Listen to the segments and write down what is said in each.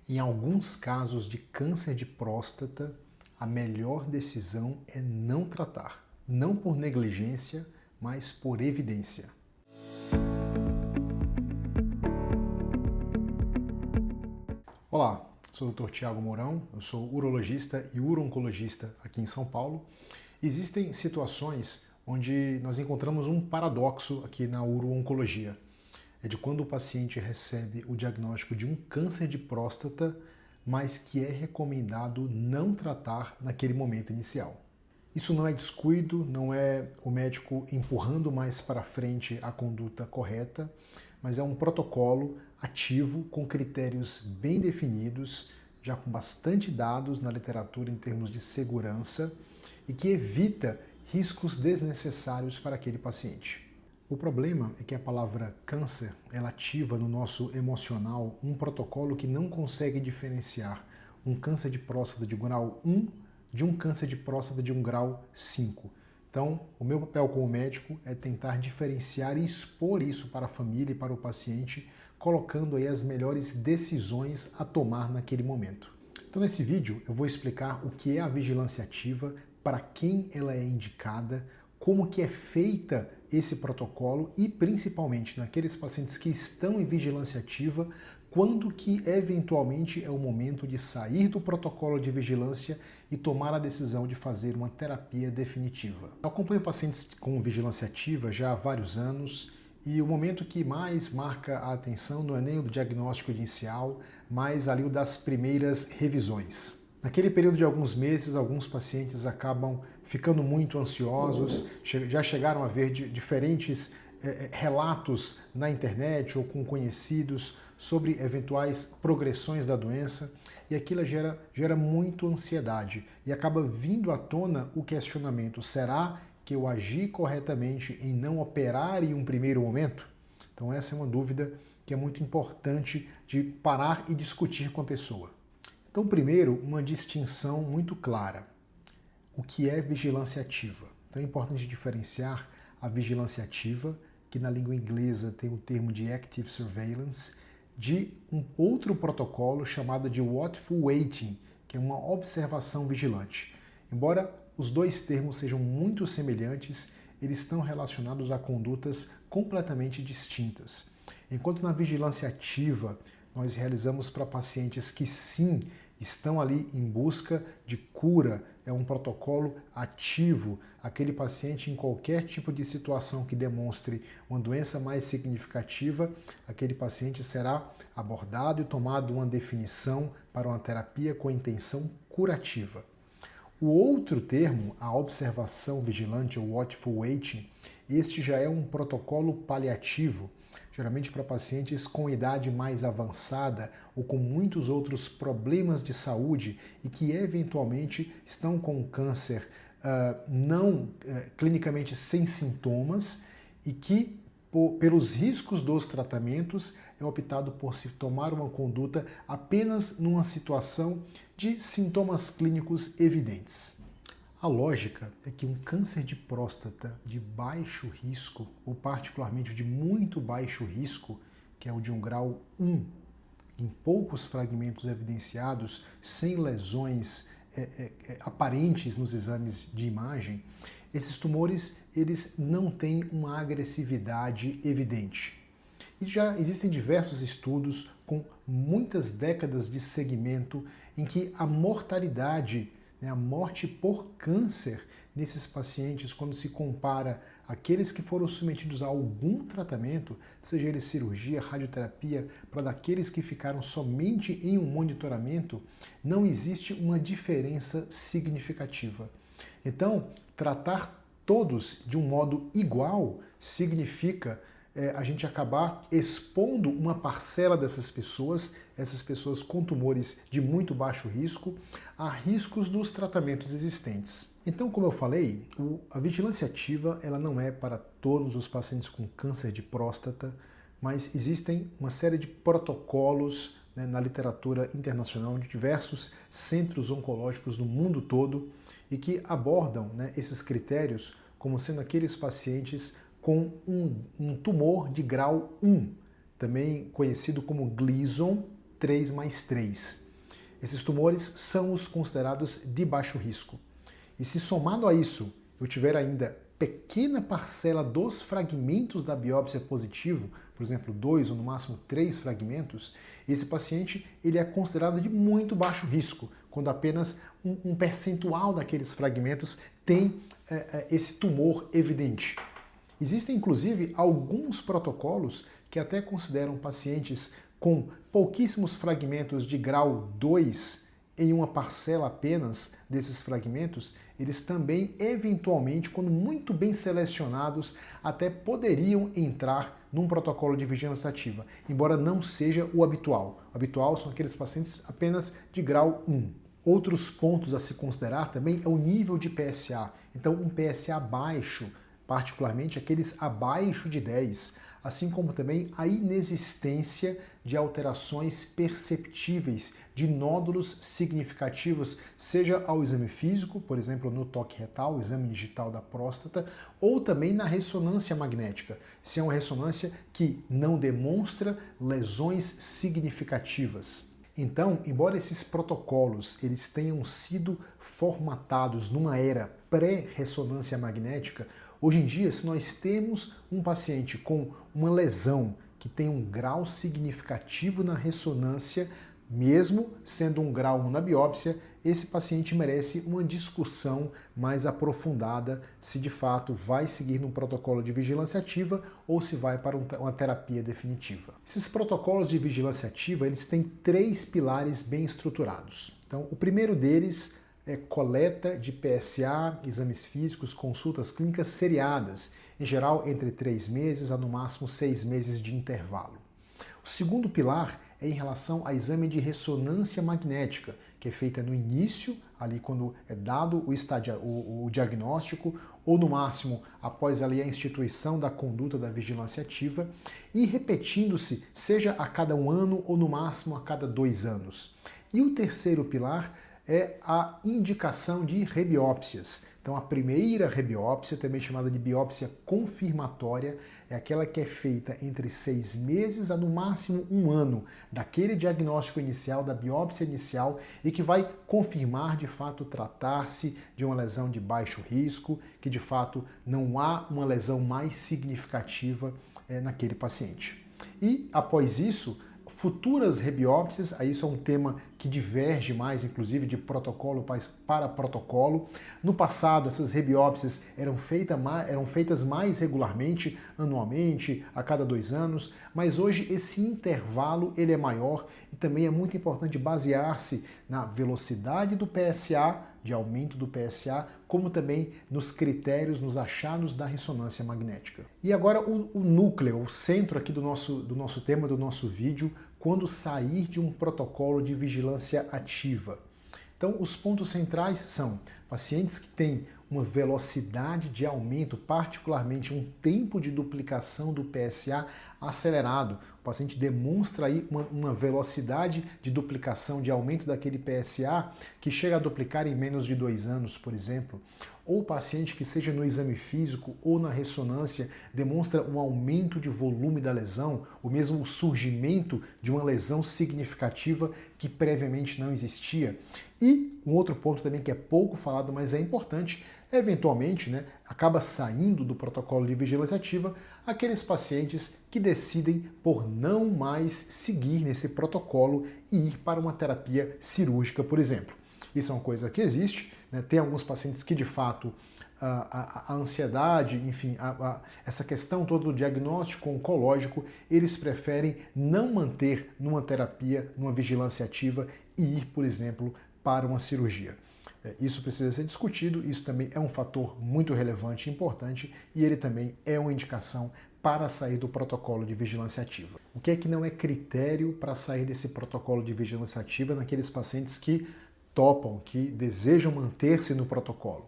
Em alguns casos de câncer de próstata, a melhor decisão é não tratar, não por negligência, mas por evidência. Olá, sou o Dr. Tiago Mourão, eu sou urologista e uro-oncologista aqui em São Paulo. Existem situações onde nós encontramos um paradoxo aqui na uro-oncologia. É de quando o paciente recebe o diagnóstico de um câncer de próstata, mas que é recomendado não tratar naquele momento inicial. Isso não é descuido, não é o médico empurrando mais para frente a conduta correta, mas é um protocolo ativo com critérios bem definidos, já com bastante dados na literatura em termos de segurança e que evita riscos desnecessários para aquele paciente. O problema é que a palavra câncer, ela ativa no nosso emocional um protocolo que não consegue diferenciar um câncer de próstata de grau 1 de um câncer de próstata de um grau 5. Então, o meu papel como médico é tentar diferenciar e expor isso para a família e para o paciente, colocando aí as melhores decisões a tomar naquele momento. Então, nesse vídeo, eu vou explicar o que é a vigilância ativa, para quem ela é indicada, como que é feita esse protocolo e, principalmente, naqueles pacientes que estão em vigilância ativa, quando que, eventualmente, é o momento de sair do protocolo de vigilância e tomar a decisão de fazer uma terapia definitiva. Eu acompanho pacientes com vigilância ativa já há vários anos e o momento que mais marca a atenção não é nem o diagnóstico inicial, mas ali o das primeiras revisões. Naquele período de alguns meses, alguns pacientes acabam ficando muito ansiosos, já chegaram a ver diferentes relatos na internet ou com conhecidos sobre eventuais progressões da doença, e aquilo gera muito ansiedade e acaba vindo à tona o questionamento: será que eu agi corretamente em não operar em um primeiro momento? Então essa é uma dúvida que é muito importante de parar e discutir com a pessoa. Então, primeiro, uma distinção muito clara. O que é vigilância ativa? Então é importante diferenciar a vigilância ativa, que na língua inglesa tem o termo de Active Surveillance, de um outro protocolo chamado de Watchful Waiting, que é uma observação vigilante. Embora os dois termos sejam muito semelhantes, eles estão relacionados a condutas completamente distintas. Enquanto na vigilância ativa, nós realizamos para pacientes que sim estão ali em busca de cura, é um protocolo ativo. Aquele paciente, em qualquer tipo de situação que demonstre uma doença mais significativa, aquele paciente será abordado e tomado uma definição para uma terapia com intenção curativa. O outro termo, a observação vigilante, ou watchful waiting, este já é um protocolo paliativo, geralmente para pacientes com idade mais avançada ou com muitos outros problemas de saúde e que eventualmente estão com câncer não clinicamente sem sintomas e que, pelos riscos dos tratamentos, é optado por se tomar uma conduta apenas numa situação de sintomas clínicos evidentes. A lógica é que um câncer de próstata de baixo risco, ou particularmente de muito baixo risco, que é o de um grau 1, em poucos fragmentos evidenciados, sem lesões aparentes nos exames de imagem, esses tumores eles não têm uma agressividade evidente. E já existem diversos estudos com muitas décadas de segmento em que a mortalidade, a morte por câncer nesses pacientes, quando se compara aqueles que foram submetidos a algum tratamento, seja ele cirurgia, radioterapia, para daqueles que ficaram somente em um monitoramento, não existe uma diferença significativa. Então, tratar todos de um modo igual significa a gente acabar expondo uma parcela dessas pessoas, essas pessoas com tumores de muito baixo risco, a riscos dos tratamentos existentes. Então, como eu falei, a vigilância ativa ela não é para todos os pacientes com câncer de próstata, mas existem uma série de protocolos na literatura internacional de diversos centros oncológicos do mundo todo e que abordam esses critérios como sendo aqueles pacientes com um tumor de grau 1, também conhecido como Gleason 3+3. Esses tumores são os considerados de baixo risco. E se somado a isso eu tiver ainda pequena parcela dos fragmentos da biópsia positivo, por exemplo, 2 ou no máximo 3 fragmentos, esse paciente ele é considerado de muito baixo risco, quando apenas um percentual daqueles fragmentos tem esse tumor evidente. Existem, inclusive, alguns protocolos que até consideram pacientes com pouquíssimos fragmentos de grau 2 em uma parcela apenas desses fragmentos, eles também, eventualmente, quando muito bem selecionados, até poderiam entrar num protocolo de vigilância ativa, embora não seja o habitual. O habitual são aqueles pacientes apenas de grau 1. Outros pontos a se considerar também é o nível de PSA. Então, um PSA baixo, particularmente aqueles abaixo de 10, assim como também a inexistência de alterações perceptíveis, de nódulos significativos, seja ao exame físico, por exemplo, no toque retal, exame digital da próstata, ou também na ressonância magnética, se é uma ressonância que não demonstra lesões significativas. Então, embora esses protocolos eles tenham sido formatados numa era pré-ressonância magnética, hoje em dia, se nós temos um paciente com uma lesão que tem um grau significativo na ressonância, mesmo sendo um grau 1 na biópsia, esse paciente merece uma discussão mais aprofundada se de fato vai seguir num protocolo de vigilância ativa ou se vai para uma terapia definitiva. Esses protocolos de vigilância ativa eles têm 3 pilares bem estruturados. Então, o primeiro deles é coleta de PSA, exames físicos, consultas clínicas seriadas, em geral entre 3 meses a no máximo 6 meses de intervalo. O segundo pilar é em relação a exame de ressonância magnética, que é feita no início, ali quando é dado o diagnóstico, ou no máximo após ali a instituição da conduta da vigilância ativa, e repetindo-se, seja a cada 1 ano ou no máximo a cada 2 anos. E o terceiro pilar é a indicação de rebiópsias. Então, a primeira rebiópsia, também chamada de biópsia confirmatória, é aquela que é feita entre 6 meses a no máximo 1 ano daquele diagnóstico inicial, da biópsia inicial, e que vai confirmar de fato tratar-se de uma lesão de baixo risco, que de fato não há uma lesão mais significativa naquele paciente. E após isso, futuras rebiópsias, aí isso é um tema que diverge mais, inclusive, de protocolo para protocolo. No passado, essas rebiópsias eram feitas mais regularmente, anualmente, a cada 2 anos, mas hoje esse intervalo ele é maior e também é muito importante basear-se na velocidade do PSA, de aumento do PSA, como também nos critérios, nos achados da ressonância magnética. E agora o núcleo, o centro aqui do nosso tema, do nosso vídeo, quando sair de um protocolo de vigilância ativa. Então, os pontos centrais são pacientes que têm uma velocidade de aumento, particularmente um tempo de duplicação do PSA acelerado. O paciente demonstra aí uma velocidade de duplicação, de aumento daquele PSA que chega a duplicar em menos de 2 anos, por exemplo. Ou paciente que seja no exame físico ou na ressonância demonstra um aumento de volume da lesão, ou mesmo o surgimento de uma lesão significativa que previamente não existia. E um outro ponto também que é pouco falado, mas é importante, eventualmente, acaba saindo do protocolo de vigilância ativa aqueles pacientes que decidem por não mais seguir nesse protocolo e ir para uma terapia cirúrgica, por exemplo. Isso é uma coisa que existe, tem alguns pacientes que de fato a ansiedade, enfim, essa questão toda do diagnóstico oncológico, eles preferem não manter numa terapia, numa vigilância ativa e ir, por exemplo, para uma cirurgia. Isso precisa ser discutido, isso também é um fator muito relevante e importante e ele também é uma indicação para sair do protocolo de vigilância ativa. O que é que não é critério para sair desse protocolo de vigilância ativa naqueles pacientes que topam, que desejam manter-se no protocolo?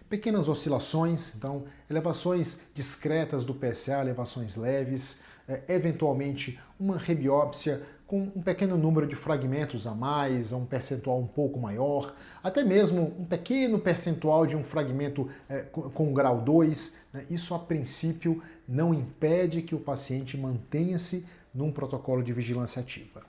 Pequenas oscilações, então elevações discretas do PSA, elevações leves, eventualmente uma rebiópsia com um pequeno número de fragmentos a mais, um percentual um pouco maior, até mesmo um pequeno percentual de um fragmento com grau 2, isso a princípio não impede que o paciente mantenha-se num protocolo de vigilância ativa.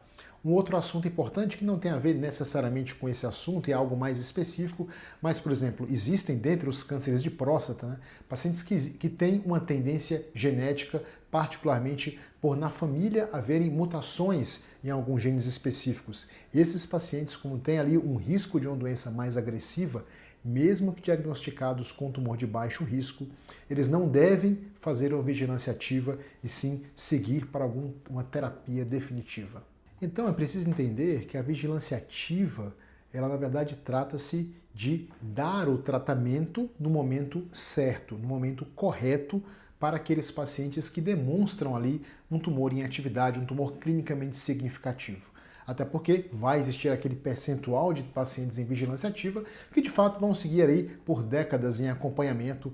Um outro assunto importante que não tem a ver necessariamente com esse assunto, é algo mais específico, mas, por exemplo, existem dentre os cânceres de próstata, né, pacientes que têm uma tendência genética, particularmente por na família haverem mutações em alguns genes específicos. E esses pacientes, como têm ali um risco de uma doença mais agressiva, mesmo que diagnosticados com tumor de baixo risco, eles não devem fazer uma vigilância ativa e sim seguir para uma terapia definitiva. Então é preciso entender que a vigilância ativa, ela na verdade trata-se de dar o tratamento no momento certo, no momento correto, para aqueles pacientes que demonstram ali um tumor em atividade, um tumor clinicamente significativo. Até porque vai existir aquele percentual de pacientes em vigilância ativa que de fato vão seguir aí por décadas em acompanhamento,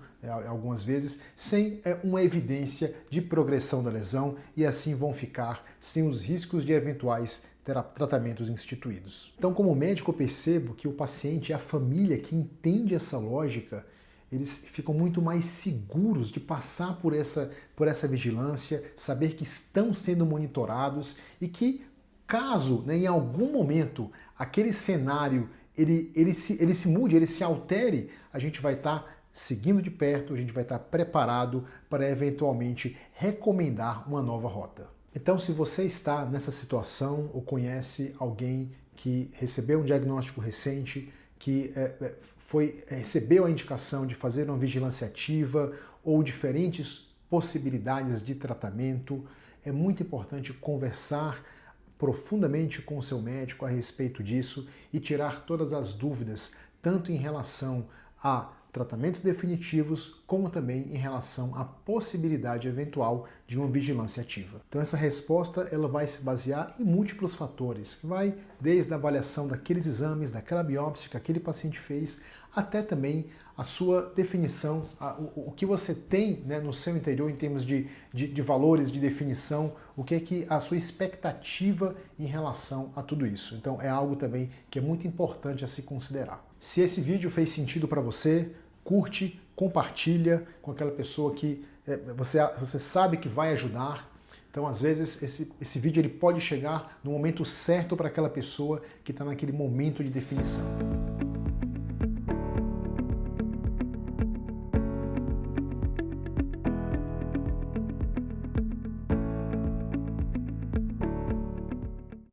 algumas vezes, sem uma evidência de progressão da lesão e assim vão ficar sem os riscos de eventuais tratamentos instituídos. Então, como médico, eu percebo que o paciente e a família que entende essa lógica, eles ficam muito mais seguros de passar por essa vigilância, saber que estão sendo monitorados e que, caso em algum momento aquele cenário ele se mude, ele se altere, a gente vai estar seguindo de perto, a gente vai estar preparado para eventualmente recomendar uma nova rota. Então, se você está nessa situação ou conhece alguém que recebeu um diagnóstico recente, que recebeu a indicação de fazer uma vigilância ativa ou diferentes possibilidades de tratamento, é muito importante conversar profundamente com o seu médico a respeito disso e tirar todas as dúvidas, tanto em relação a tratamentos definitivos, como também em relação à possibilidade eventual de uma vigilância ativa. Então essa resposta ela vai se basear em múltiplos fatores, que vai desde a avaliação daqueles exames, daquela biópsia que aquele paciente fez, até também a sua definição, o que você tem, né, no seu interior em termos de valores, de definição, o que é que a sua expectativa em relação a tudo isso. Então é algo também que é muito importante a se considerar. Se esse vídeo fez sentido para você, curte, compartilha com aquela pessoa que você sabe que vai ajudar. Então, às vezes, esse vídeo ele pode chegar no momento certo para aquela pessoa que está naquele momento de definição.